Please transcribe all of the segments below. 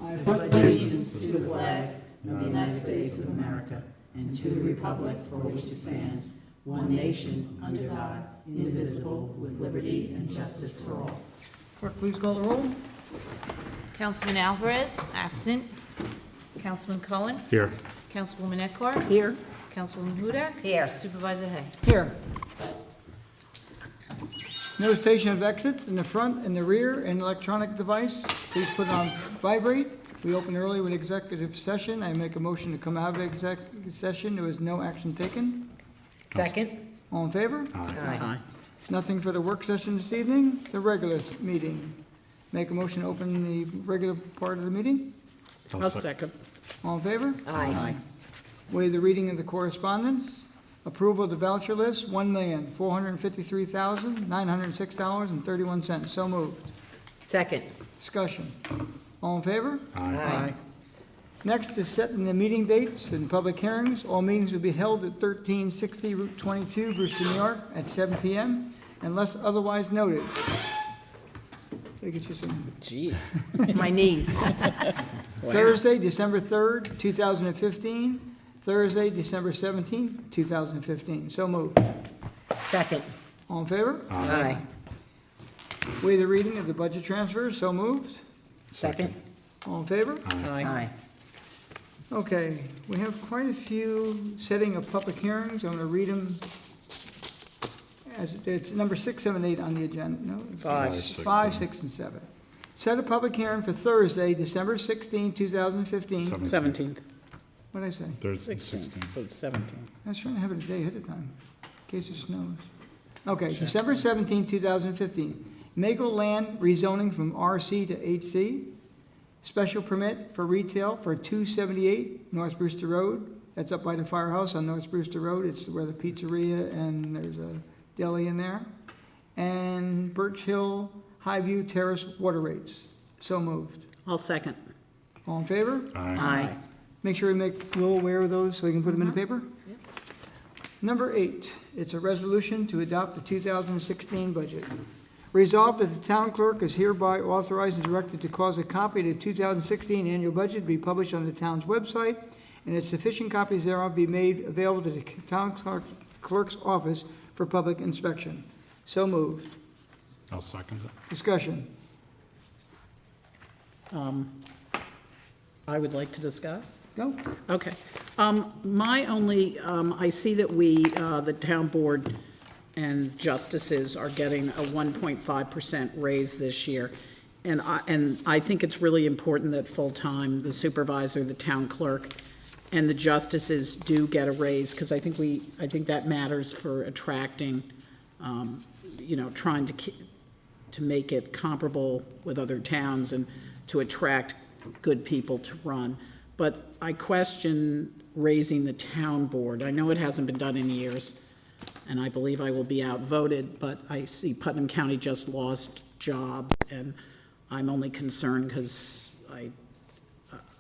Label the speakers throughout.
Speaker 1: I pledge allegiance to the flag of the United States of America and to the republic for which it stands, one nation, under God, indivisible, with liberty and justice for all.
Speaker 2: Clerk, please call the roll.
Speaker 3: Councilman Alvarez, absent. Councilman Cullen.
Speaker 4: Here.
Speaker 3: Councilwoman Eckhart.
Speaker 2: Here.
Speaker 3: Councilwoman Hudak.
Speaker 5: Here.
Speaker 3: Supervisor Hay.
Speaker 2: Here. Notification of exits in the front and the rear and electronic device. Please put it on vibrate. We opened early with executive session. I make a motion to come out of executive session. There was no action taken.
Speaker 5: Second?
Speaker 2: All in favor?
Speaker 5: Aye.
Speaker 2: Nothing for the work session this evening. The regular meeting. Make a motion to open the regular part of the meeting.
Speaker 4: I'll second.
Speaker 2: All in favor?
Speaker 5: Aye.
Speaker 2: Waive the reading of the correspondence. Approval of the voucher list, $1,453,906.31. So moved.
Speaker 5: Second?
Speaker 2: Discussion. All in favor?
Speaker 5: Aye.
Speaker 2: Next is setting the meeting dates for the public hearings. All meetings will be held at 1360 Route 22, Brewster, New York, at 7 p.m. unless otherwise noted. Let me get you some.
Speaker 5: Jeez. It's my knees.
Speaker 2: Thursday, December 3rd, 2015. Thursday, December 17th, 2015. So moved.
Speaker 5: Second?
Speaker 2: All in favor?
Speaker 5: Aye.
Speaker 2: Waive the reading of the budget transfers. So moved.
Speaker 5: Second?
Speaker 2: All in favor?
Speaker 5: Aye.
Speaker 2: Okay, we have quite a few setting of public hearings. I'm going to read them as it's number 6, 7, 8 on the agenda. No?
Speaker 4: 5,
Speaker 2: 5, 6, and 7. Set a public hearing for Thursday, December 16, 2015.
Speaker 4: 17th.
Speaker 2: What did I say?
Speaker 4: Thursday, 16th.
Speaker 6: It's 17.
Speaker 2: I was trying to have it a day ahead of time, in case it snows. Okay, December 17, 2015. Magle Land rezoning from RC to HC. Special permit for retail for 278 North Brewster Road. That's up by the firehouse on North Brewster Road. It's where the pizzeria and there's a deli in there. And Birch Hill Highview Terrace water rates. So moved.
Speaker 6: I'll second.
Speaker 2: All in favor?
Speaker 5: Aye.
Speaker 2: Make sure we make Will aware of those so we can put them in the paper. Number 8, it's a resolution to adopt the 2016 budget. Resolved that the town clerk is hereby authorized and directed to cause a copy of the 2016 annual budget to be published on the town's website, and that sufficient copies thereof be made available to the town clerk's office for public inspection. So moved.
Speaker 4: I'll second it.
Speaker 2: Discussion.
Speaker 6: I would like to discuss.
Speaker 2: Go.
Speaker 6: Okay. My only, I see that we, the town board and justices are getting a 1.5% raise this year. And I think it's really important that full-time, the supervisor, the town clerk, and the justices do get a raise, because I think that matters for attracting, trying to make it comparable with other towns and to attract good people to run. But I question raising the town board. I know it hasn't been done in years, and I believe I will be outvoted, but I see Putnam County just lost jobs, and I'm only concerned because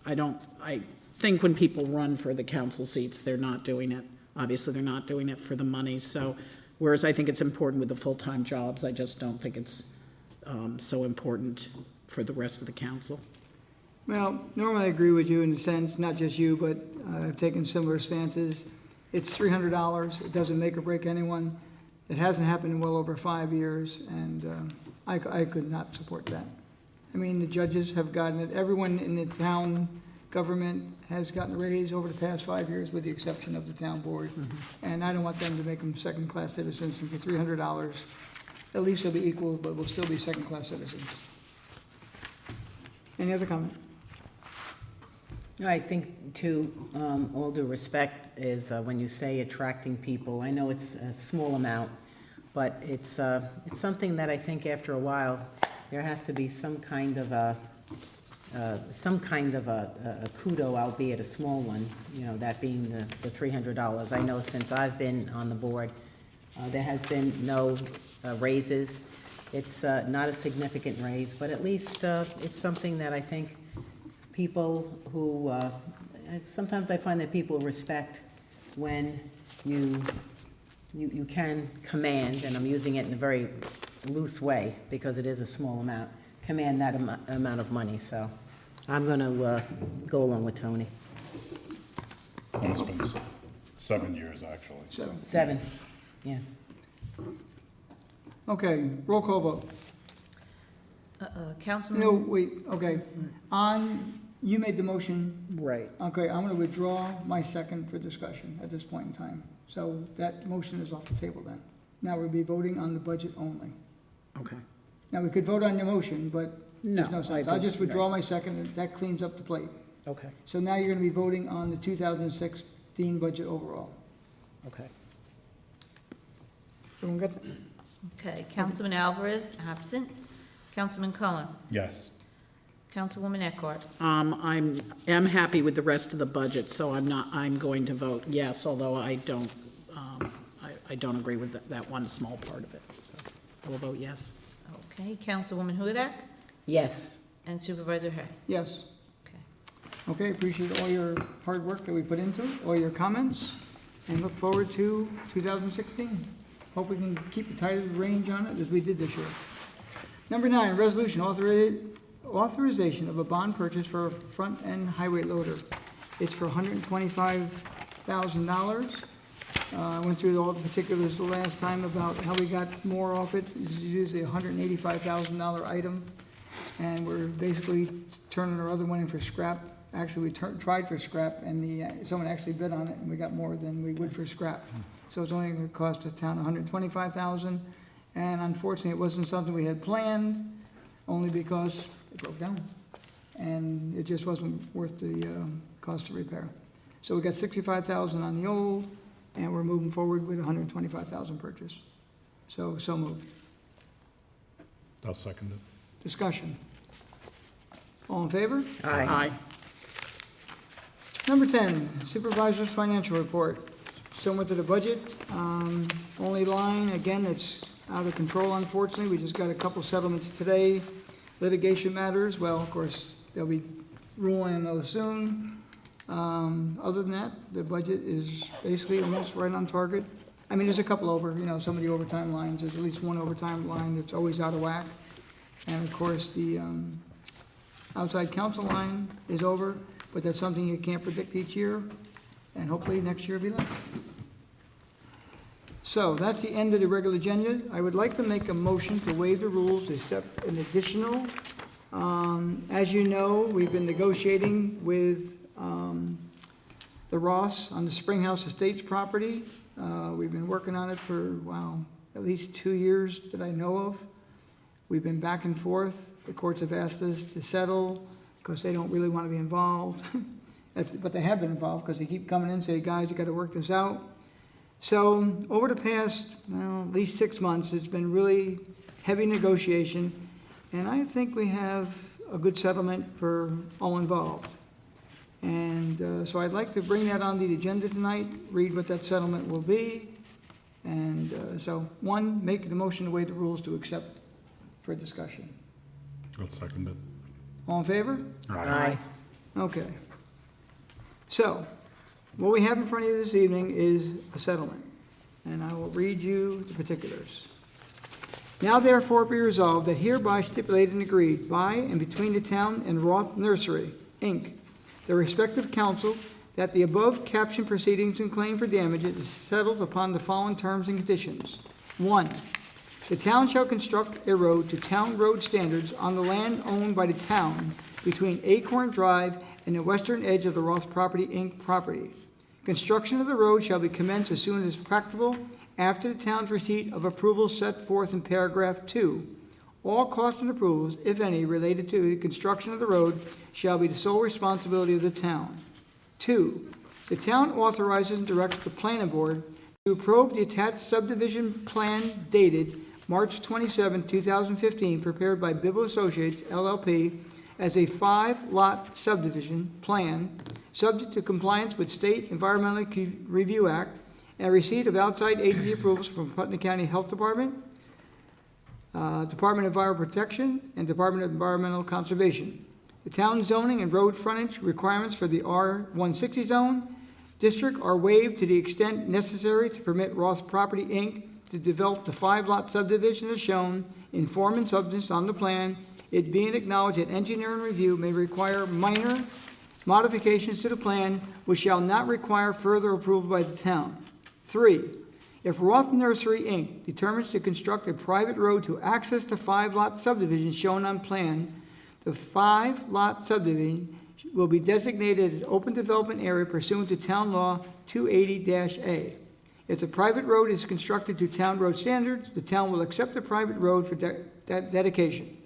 Speaker 6: I think when people run for the council seats, they're not doing it. Obviously, they're not doing it for the money. So, whereas I think it's important with the full-time jobs, I just don't think it's so important for the rest of the council.
Speaker 2: Well, normally I agree with you in the sense, not just you, but I've taken similar stances. It's $300. It doesn't make or break anyone. It hasn't happened in well over 5 years, and I could not support that. I mean, the judges have gotten it. Everyone in the town government has gotten a raise over the past 5 years, with the exception of the town board. And I don't want them to make them second-class citizens. And for $300, at least they'll be equal, but we'll still be second-class citizens. Any other comment?
Speaker 5: I think, to all due respect, is when you say attracting people, I know it's a small amount, but it's something that I think after a while, there has to be some kind of a kudo, albeit a small one, that being the $300. I know since I've been on the board, there has been no raises. It's not a significant raise, but at least it's something that I think people who, sometimes I find that people respect when you can command, and I'm using it in a very loose way because it is a small amount, command that amount of money, so. I'm going to go along with Tony.
Speaker 4: And it's been 7 years, actually.
Speaker 2: So,
Speaker 5: 7, yeah.
Speaker 2: okay, roll call vote.
Speaker 3: Councilman.
Speaker 2: No, wait, okay. You made the motion.
Speaker 6: Right.
Speaker 2: Okay, I'm going to withdraw my second for discussion at this point in time. So that motion is off the table then. Now we'll be voting on the budget only.
Speaker 6: Okay.
Speaker 2: Now, we could vote on your motion, but there's
Speaker 6: No,
Speaker 2: no sense. I'll just withdraw my second, and that cleans up the plate.
Speaker 6: Okay,
Speaker 2: So now you're going to be voting on the 2016 budget overall.
Speaker 6: okay.
Speaker 2: Everyone got that?
Speaker 3: Okay, Councilman Alvarez, absent. Councilman Cullen.
Speaker 4: Yes.
Speaker 3: Councilwoman Eckhart.
Speaker 6: I'm happy with the rest of the budget, so I'm going to vote yes, although I don't agree with that one small part of it, so I will vote yes.
Speaker 3: Okay, Councilwoman Hudak
Speaker 5: Yes.
Speaker 3: and Supervisor Hay.
Speaker 2: Yes.
Speaker 3: Okay.
Speaker 2: Okay, appreciate all your hard work that we put into it, all your comments, and look forward to 2016. Hope we can keep a tight range on it as we did this year. Number 9, resolution authorization of a bond purchase for a front-end highway loader. It's for $125,000. I went through all the particulars the last time about how we got more off it. This is usually a $185,000 item, and we're basically turning our other one in for scrap. Actually, we tried for scrap, and someone actually bid on it, and we got more than we would for scrap. So it's only going to cost the town $125,000, and unfortunately, it wasn't something we had planned, only because it broke down, and it just wasn't worth the cost of repair. So we got $65,000 on the old, and we're moving forward with $125,000 purchase. So moved.
Speaker 4: I'll second it.
Speaker 2: Discussion. All in favor?
Speaker 6: Aye.
Speaker 2: Number 10, Supervisor's Financial Report. Similar to the budget, only line, again, it's out of control unfortunately. We just got a couple settlements today. Litigation matters, well, of course, they'll be ruling on those soon. Other than that, the budget is basically almost right on target. I mean, there's a couple over, some of the overtime lines, there's at least one overtime line that's always out of whack. And of course, the outside counsel line is over, but that's something you can't predict each year, and hopefully next year will be less. So that's the end of the regular agenda. I would like to make a motion to waive the rules, except an additional. As you know, we've been negotiating with the Ross on the Springhouse Estates property. We've been working on it for, at least 2 years that I know of. We've been back and forth. The courts have asked us to settle because they don't really want to be involved. But they have been involved because they keep coming in and say, guys, you got to work this out. So over the past, at least 6 months, it's been really heavy negotiation. And I think we have a good settlement for all involved. And so I'd like to bring that on the agenda tonight, read what that settlement will be. And so, one, make the motion to waive the rules to accept for discussion.
Speaker 4: I'll second it.
Speaker 2: All in favor?
Speaker 5: Aye.
Speaker 2: Okay. So, what we have in front of you this evening is a settlement, and I will read you the particulars. Now therefore be resolved that hereby stipulated and agreed by and between the town and Roth Nursery, Inc., the respective counsel, that the above captioned proceedings and claim for damages is settled upon the following terms and conditions. 1. The town shall construct a road to town road standards on the land owned by the town between Acorn Drive and the western edge of the Roth Property, Inc. property. Construction of the road shall be commenced as soon as practicable after the town's receipt of approvals set forth in paragraph 2. All costs and approvals, if any, related to the construction of the road shall be the sole responsibility of the town. 2. The town authorizes and directs the planning board to approve the attached subdivision plan dated March 27, 2015, prepared by Bibble Associates, LLP, as a 5-lot subdivision plan, subject to compliance with State Environmental Review Act and receipt of outside agency approvals from Putnam County Health Department, Department of Environmental Protection, and Department of Environmental Conservation. The town zoning and road frontage requirements for the R160 zone district are waived to the extent necessary to permit Roth Property, Inc. to develop the 5-lot subdivision as shown in form and substance on the plan it being acknowledged that engineering review may require minor modifications to the plan which shall not require further approval by the town. 3, if Roth Nursery, Inc. determines to construct a private road to access the 5-lot subdivision shown on plan, the 5-lot subdivision will be designated as open development area pursuant to Town Law 280-A. If the private road is constructed to town road standards, the town will accept the private road for dedication.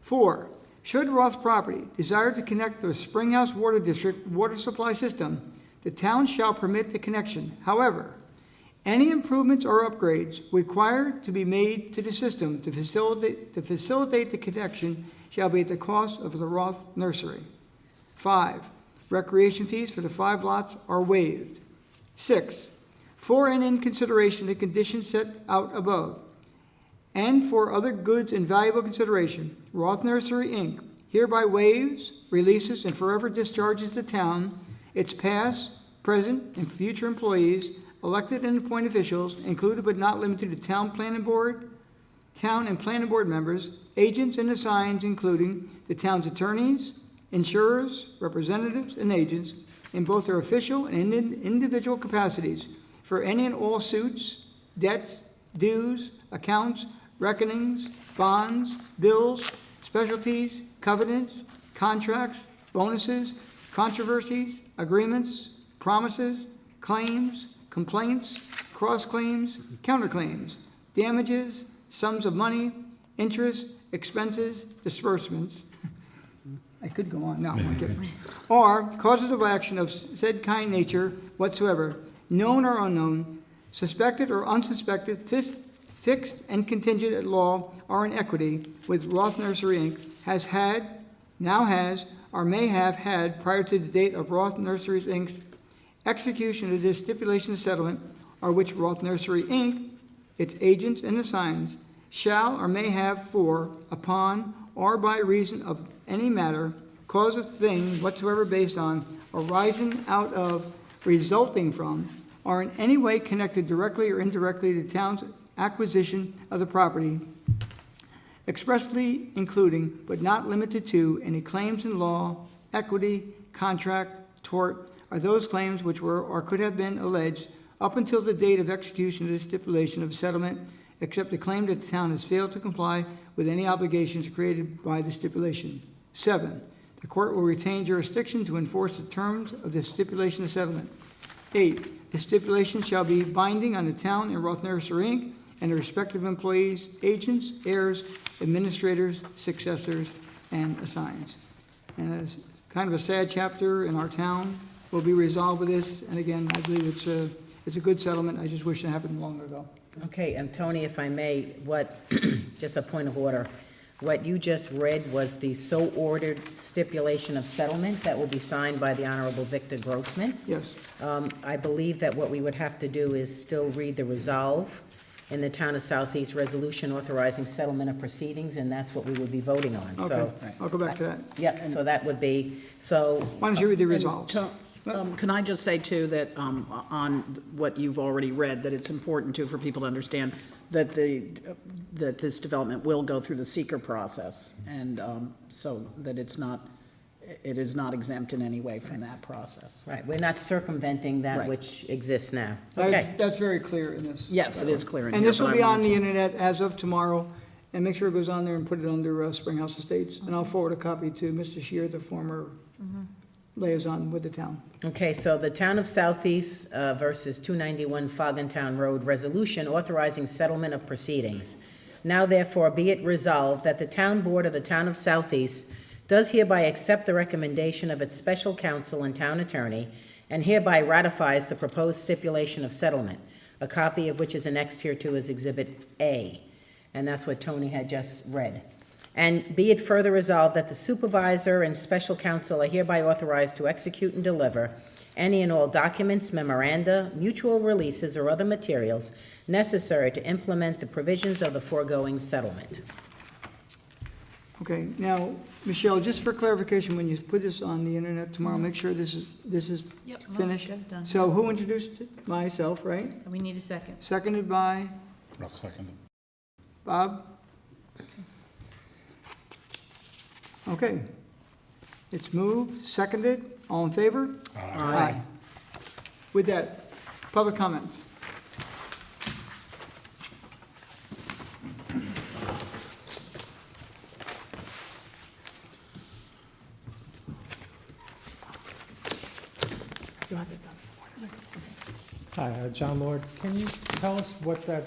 Speaker 2: 4, should Roth property desire to connect to the Springhouse Water District water supply system, the town shall permit the connection. However, any improvements or upgrades required to be made to the system to facilitate the connection shall be at the cost of the Roth Nursery. 5, recreation fees for the 5 lots are waived. 6, for and in consideration of the conditions set out above, and for other goods and valuable consideration, Roth Nursery, Inc. hereby waives, releases, and forever discharges the town, its past, present, and future employees, elected and appointed officials, included but not limited to town planning board, town and planning board members, agents and assigns, including the town's attorneys, insurers, representatives, and agents, in both their official and individual capacities, for any and all suits, debts, dues, accounts, reckonings, bonds, bills, specialties, covenants, contracts, bonuses, controversies, agreements, promises, claims, complaints, cross-claims, counterclaims, damages, sums of money, interest, expenses, disbursements. I could go on, no, I'm kidding. Or causes of action of said kind nature whatsoever, known or unknown, suspected or unsuspected, fixed and contingent at law or in equity with Roth Nursery, Inc., has had, now has, or may have had prior to the date of Roth Nursery, Inc.'s execution of this stipulation of settlement, or which Roth Nursery, Inc., its agents and assigns, shall or may have for, upon, or by reason of any matter, cause of thing whatsoever based on, arising out of, resulting from, or in any way connected directly or indirectly to the town's acquisition of the property, expressly including, but not limited to, any claims in law, equity, contract, tort, are those claims which were or could have been alleged up until the date of execution of this stipulation of settlement, except the claim that the town has failed to comply with any obligations created by the stipulation. 7, the court will retain jurisdiction to enforce the terms of the stipulation of settlement. 8, the stipulation shall be binding on the town and Roth Nursery, Inc., and the respective employees, agents, heirs, administrators, successors, and assigns. And as kind of a sad chapter in our town will be resolved with this, and again, I believe it's a good settlement. I just wish it happened long ago.
Speaker 5: Okay, and Tony, if I may, just a point of order. What you just read was the so-ordered stipulation of settlement that will be signed by the Honorable Victor Grossman.
Speaker 2: Yes.
Speaker 5: I believe that what we would have to do is still read the resolve in the Town of Southeast resolution authorizing settlement of proceedings, and that's what we would be voting on, so.
Speaker 2: Okay, I'll go back to that.
Speaker 5: Yep, so that would be, so,
Speaker 2: Why don't you read the resolve?
Speaker 6: Can I just say too that on what you've already read, that it's important too for people to understand that that this development will go through the seeker process, and so that it is not exempt in any way from that process.
Speaker 5: right, we're not circumventing that
Speaker 6: Right.
Speaker 5: which exists now. Okay,
Speaker 2: That's very clear in this.
Speaker 6: Yes, it is clear in here.
Speaker 2: And this
Speaker 6: but
Speaker 2: will
Speaker 6: I
Speaker 2: be on
Speaker 6: wanted
Speaker 2: the
Speaker 6: to-
Speaker 2: internet as of tomorrow, and make sure it goes on there and put it under Springhouse Estates. And I'll forward a copy to Mr. Shear, the former liaison with the town.
Speaker 5: okay, so the Town of Southeast versus 291 Foggentown Road resolution authorizing settlement of proceedings. Now therefore be it resolved that the Town Board of the Town of Southeast does hereby accept the recommendation of its special counsel and town attorney, and hereby ratifies the proposed stipulation of settlement, a copy of which is annexed hereto as Exhibit A. And that's what Tony had just read. And be it further resolved that the supervisor and special counsel are hereby authorized to execute and deliver any and all documents, memoranda, mutual releases, or other materials necessary to implement the provisions of the foregoing settlement.
Speaker 2: Okay, now, Michelle, just for clarification, when you put this on the internet tomorrow, make sure this is
Speaker 3: Yep.
Speaker 2: finished.
Speaker 3: Good, done.
Speaker 2: So who introduced it? Myself, right?
Speaker 3: We need a second.
Speaker 2: Seconded by
Speaker 4: I'll second it.
Speaker 2: Bob? Okay. It's moved, seconded, all in favor? Aye. With that, public comment.
Speaker 7: Hi, John Lord. Can you tell us what that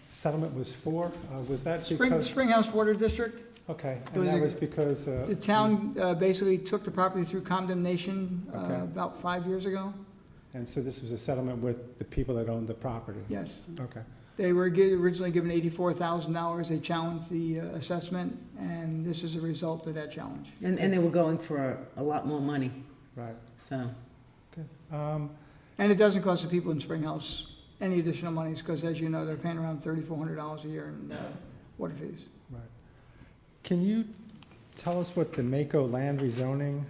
Speaker 7: settlement was for? Was that because?
Speaker 2: Springhouse Water District,
Speaker 7: Okay,
Speaker 2: It was
Speaker 7: and that
Speaker 2: a-
Speaker 7: was because,
Speaker 2: the town basically took the property through condemnation
Speaker 7: Okay.
Speaker 2: about 5 years ago.
Speaker 7: and so this was a settlement with the people that owned the property?
Speaker 2: Yes.
Speaker 7: Okay,
Speaker 2: They were originally given $84,000. They challenged the assessment, and this is a result of that challenge.
Speaker 5: And they were going for a lot more money,
Speaker 7: right,
Speaker 5: so.
Speaker 7: good.
Speaker 2: And it doesn't cost the people in Springhouse any additional monies, because as you know, they're paying around $3,400 a year in water fees.
Speaker 7: Right. Can you tell us what the Mako land rezoning,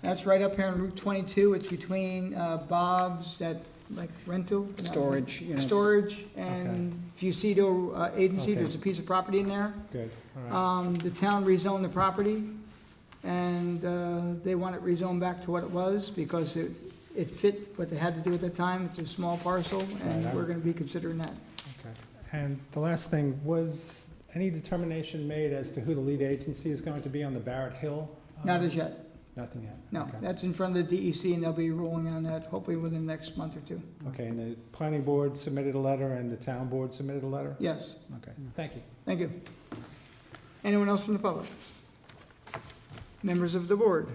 Speaker 2: That's right up here on Route 22. It's between Bob's, that like rental?
Speaker 6: Storage units.
Speaker 2: Storage and Fusido Agency.
Speaker 7: Okay.
Speaker 2: There's a piece of property in there.
Speaker 7: good, all right,
Speaker 2: The town rezoned the property, and they want it rezoned back to what it was, because it fit what they had to do at the time. It's a small parcel, and
Speaker 7: Right.
Speaker 2: we're gonna be considering that.
Speaker 7: okay. And the last thing, was any determination made as to who the lead agency is going to be on the Barrett Hill?
Speaker 2: Not as yet.
Speaker 7: Nothing yet?
Speaker 2: No,
Speaker 7: Okay.
Speaker 2: that's in front of the DEC, and they'll be ruling on that hopefully within the next month or two.
Speaker 7: Okay, and the planning board submitted a letter and the town board submitted a letter?
Speaker 2: Yes,
Speaker 7: Okay, thank you.
Speaker 2: thank you. Anyone else from the public? Members of the board?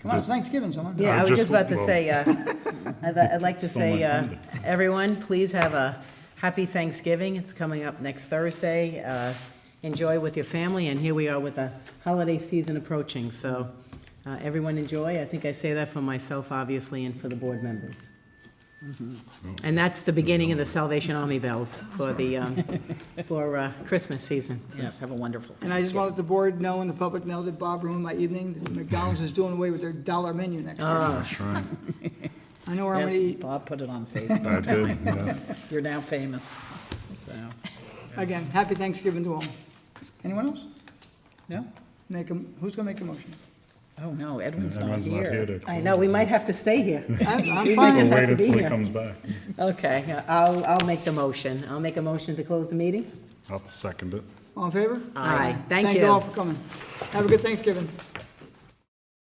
Speaker 2: Come on, it's Thanksgiving, someone.
Speaker 5: Yeah, I was just about to
Speaker 4: well-
Speaker 5: say, I'd like to
Speaker 4: Still
Speaker 5: say,
Speaker 4: not hungry.
Speaker 5: everyone, please have a happy Thanksgiving. It's coming up next Thursday. Enjoy with your family, and here we are with the holiday season approaching, so everyone enjoy. I think I say that for myself, obviously, and for the board members. And that's the beginning of the Salvation Army bells for the, for Christmas season. So.
Speaker 6: Yes, have a wonderful
Speaker 2: And I just want
Speaker 6: Thanksgiving.
Speaker 2: to let the board know and the public know that Bob ruined my evening. That McDonald's is doing away with their dollar menu next year.
Speaker 4: That's right.
Speaker 2: I know where I'm
Speaker 6: Yes,
Speaker 2: gonna eat.
Speaker 6: Bob put it on
Speaker 4: I
Speaker 6: Facebook.
Speaker 4: did, yeah.
Speaker 6: You're now famous, so,
Speaker 2: Again, happy Thanksgiving to all. Anyone else?
Speaker 6: no?
Speaker 2: Who's gonna make a motion?
Speaker 6: Oh, no, Edwin's not
Speaker 4: Everyone's not here
Speaker 6: here.
Speaker 4: to.
Speaker 5: I know, we might have to stay here.
Speaker 2: I'm
Speaker 5: We might
Speaker 2: fine.
Speaker 5: just
Speaker 4: We'll
Speaker 5: have
Speaker 4: wait
Speaker 5: to be
Speaker 4: until he
Speaker 5: here.
Speaker 4: comes back.
Speaker 5: Okay, I'll make the motion. I'll make a motion to close the meeting.
Speaker 4: I'll have to second it.
Speaker 2: All in favor?
Speaker 5: Aye. Thank
Speaker 2: Thank you all
Speaker 5: you.
Speaker 2: for coming. Have a good Thanksgiving.